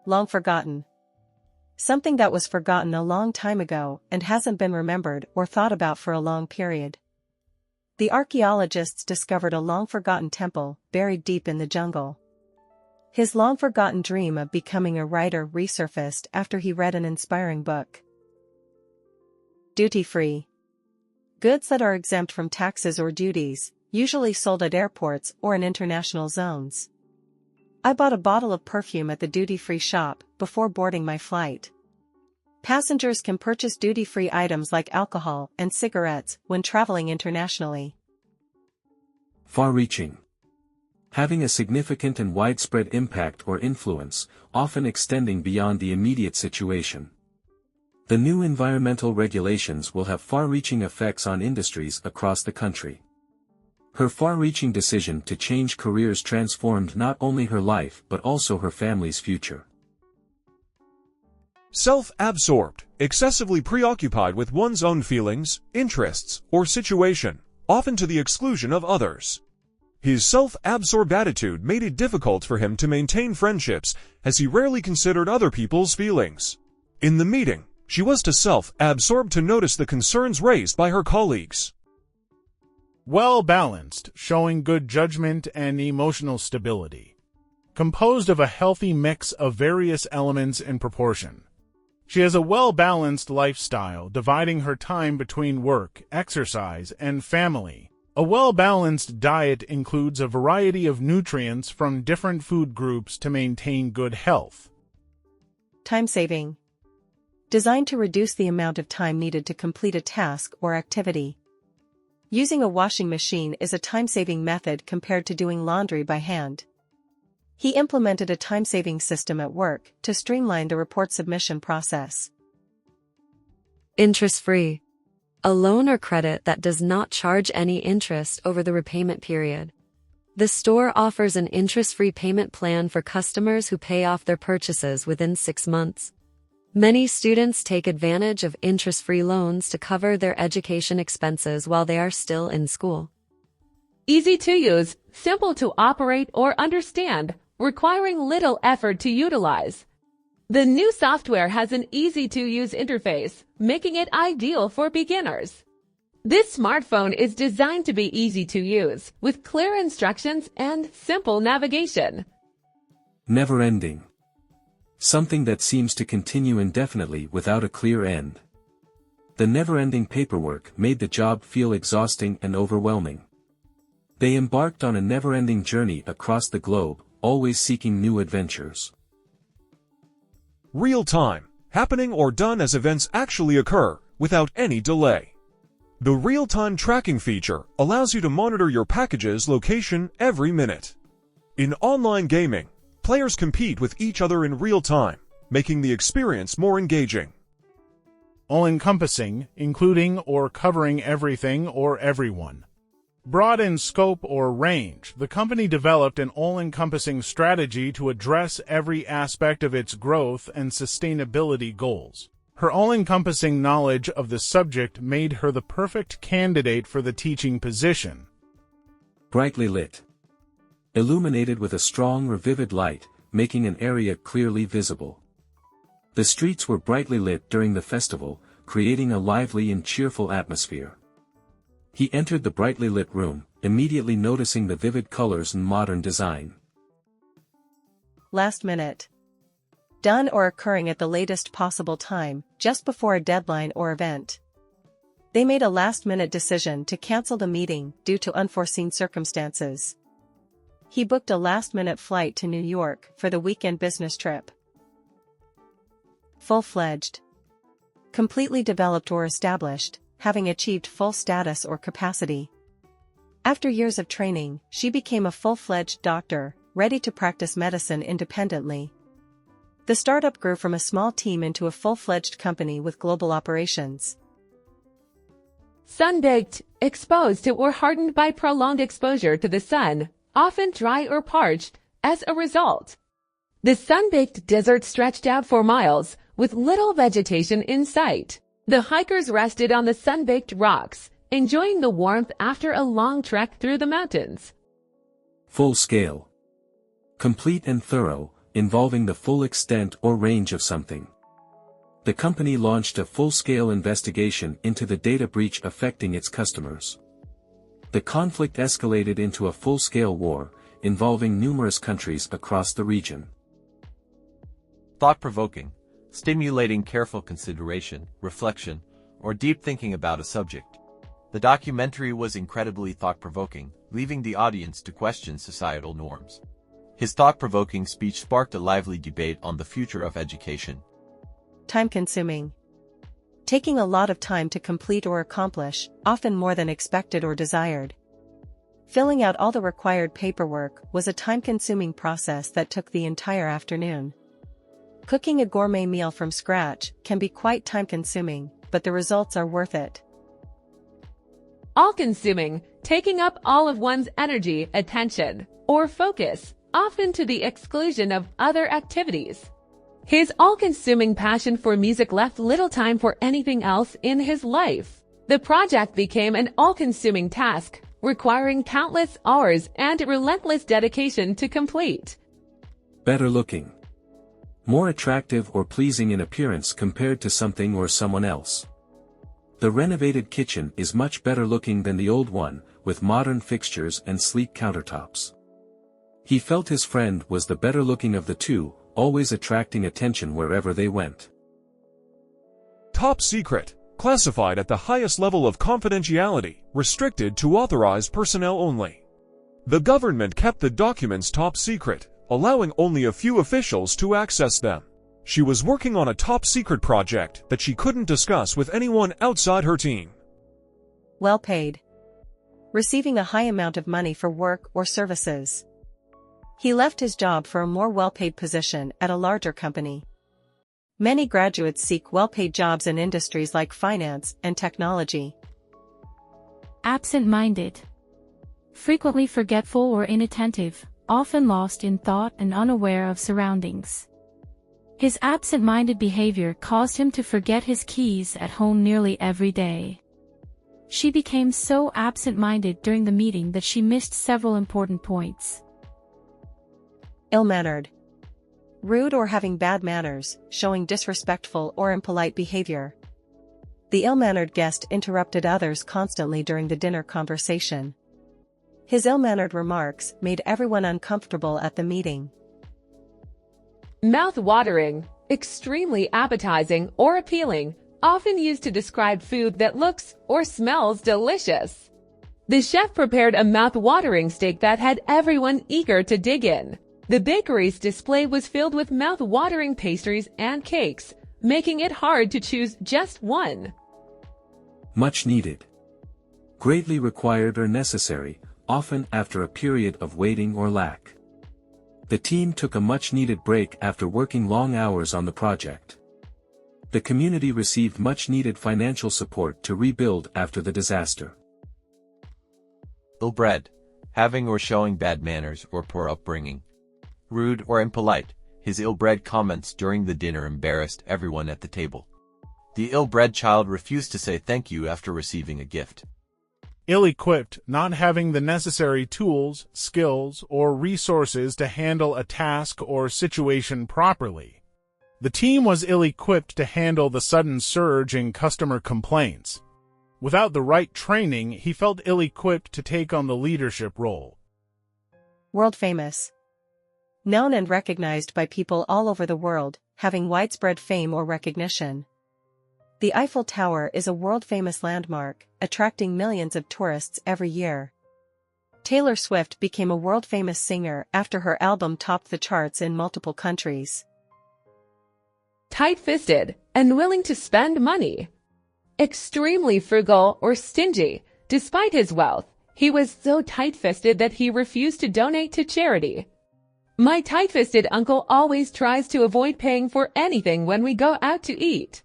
Long forgotten. Something that was forgotten a long time ago and hasn't been remembered or thought about for a long period. The archaeologists discovered a long-forgotten temple buried deep in the jungle. His long-forgotten dream of becoming a writer resurfaced after he read an inspiring book. Duty-free. Goods that are exempt from taxes or duties, usually sold at airports or in international zones. I bought a bottle of perfume at the duty-free shop before boarding my flight. Passengers can purchase duty-free items like alcohol and cigarettes when traveling internationally. Far-reaching. Having a significant and widespread impact or influence, often extending beyond the immediate situation. The new environmental regulations will have far-reaching effects on industries across the country. Her far-reaching decision to change careers transformed not only her life but also her family's future. Self-absorbed, excessively preoccupied with one's own feelings, interests, or situation, often to the exclusion of others. His self-absorbed attitude made it difficult for him to maintain friendships, as he rarely considered other people's feelings. In the meeting, she was too self-absorbed to notice the concerns raised by her colleagues. Well-balanced, showing good judgment and emotional stability. Composed of a healthy mix of various elements in proportion. She has a well-balanced lifestyle, dividing her time between work, exercise, and family. A well-balanced diet includes a variety of nutrients from different food groups to maintain good health. Time-saving. Designed to reduce the amount of time needed to complete a task or activity. Using a washing machine is a time-saving method compared to doing laundry by hand. He implemented a time-saving system at work to streamline the report submission process. Interest-free. A loan or credit that does not charge any interest over the repayment period. The store offers an interest-free payment plan for customers who pay off their purchases within 6 months. Many students take advantage of interest-free loans to cover their education expenses while they are still in school. Easy to use, simple to operate or understand, requiring little effort to utilize. The new software has an easy-to-use interface, making it ideal for beginners. This smartphone is designed to be easy to use, with clear instructions and simple navigation. Never-ending. Something that seems to continue indefinitely without a clear end. The never-ending paperwork made the job feel exhausting and overwhelming. They embarked on a never-ending journey across the globe, always seeking new adventures. Real-time, happening or done as events actually occur, without any delay. The real-time tracking feature allows you to monitor your package's location every minute. In online gaming, players compete with each other in real time, making the experience more engaging. All-encompassing, including or covering everything or everyone. Broad in scope or range, the company developed an all-encompassing strategy to address every aspect of its growth and sustainability goals. Her all-encompassing knowledge of the subject made her the perfect candidate for the teaching position. Brightly lit. Illuminated with a strong or vivid light, making an area clearly visible. The streets were brightly lit during the festival, creating a lively and cheerful atmosphere. He entered the brightly lit room, immediately noticing the vivid colors and modern design. Last minute. Done or occurring at the latest possible time, just before a deadline or event. They made a last-minute decision to cancel the meeting due to unforeseen circumstances. He booked a last-minute flight to New York for the weekend business trip. Full-fledged. Completely developed or established, having achieved full status or capacity. After years of training, she became a full-fledged doctor, ready to practice medicine independently. The startup grew from a small team into a full-fledged company with global operations. Sun-baked, exposed or hardened by prolonged exposure to the sun, often dry or parched, as a result. The sun-baked desert stretched out for miles, with little vegetation in sight. The hikers rested on the sun-baked rocks, enjoying the warmth after a long trek through the mountains. Full scale. Complete and thorough, involving the full extent or range of something. The company launched a full-scale investigation into the data breach affecting its customers. The conflict escalated into a full-scale war, involving numerous countries across the region. Thought-provoking, stimulating careful consideration, reflection, or deep thinking about a subject. The documentary was incredibly thought-provoking, leaving the audience to question societal norms. His thought-provoking speech sparked a lively debate on the future of education. Time-consuming. Taking a lot of time to complete or accomplish, often more than expected or desired. Filling out all the required paperwork was a time-consuming process that took the entire afternoon. Cooking a gourmet meal from scratch can be quite time-consuming, but the results are worth it. All-consuming, taking up all of one's energy, attention, or focus, often to the exclusion of other activities. His all-consuming passion for music left little time for anything else in his life. The project became an all-consuming task, requiring countless hours and relentless dedication to complete. Better looking. More attractive or pleasing in appearance compared to something or someone else. The renovated kitchen is much better looking than the old one, with modern fixtures and sleek countertops. He felt his friend was the better looking of the two, always attracting attention wherever they went. Top secret, classified at the highest level of confidentiality, restricted to authorized personnel only. The government kept the documents top secret, allowing only a few officials to access them. She was working on a top secret project that she couldn't discuss with anyone outside her team. Well paid. Receiving a high amount of money for work or services. He left his job for a more well-paid position at a larger company. Many graduates seek well-paid jobs in industries like finance and technology. Absent-minded. Frequently forgetful or inattentive, often lost in thought and unaware of surroundings. His absent-minded behavior caused him to forget his keys at home nearly every day. She became so absent-minded during the meeting that she missed several important points. Ill-mannered. Rude or having bad manners, showing disrespectful or impolite behavior. The ill-mannered guest interrupted others constantly during the dinner conversation. His ill-mannered remarks made everyone uncomfortable at the meeting. Mouth-watering, extremely appetizing or appealing, often used to describe food that looks or smells delicious. The chef prepared a mouth-watering steak that had everyone eager to dig in. The bakery's display was filled with mouth-watering pastries and cakes, making it hard to choose just one. Much needed. Greatly required or necessary, often after a period of waiting or lack. The team took a much-needed break after working long hours on the project. The community received much-needed financial support to rebuild after the disaster. Ill-bred, having or showing bad manners or poor upbringing. Rude or impolite, his ill-bred comments during the dinner embarrassed everyone at the table. The ill-bred child refused to say thank you after receiving a gift. Ill-equipped, not having the necessary tools, skills, or resources to handle a task or situation properly. The team was ill-equipped to handle the sudden surge in customer complaints. Without the right training, he felt ill-equipped to take on the leadership role. World famous. Known and recognized by people all over the world, having widespread fame or recognition. The Eiffel Tower is a world-famous landmark, attracting millions of tourists every year. Taylor Swift became a world-famous singer after her album topped the charts in multiple countries. Tight-fisted and willing to spend money. Extremely frugal or stingy. Despite his wealth, he was so tight-fisted that he refused to donate to charity. My tight-fisted uncle always tries to avoid paying for anything when we go out to eat.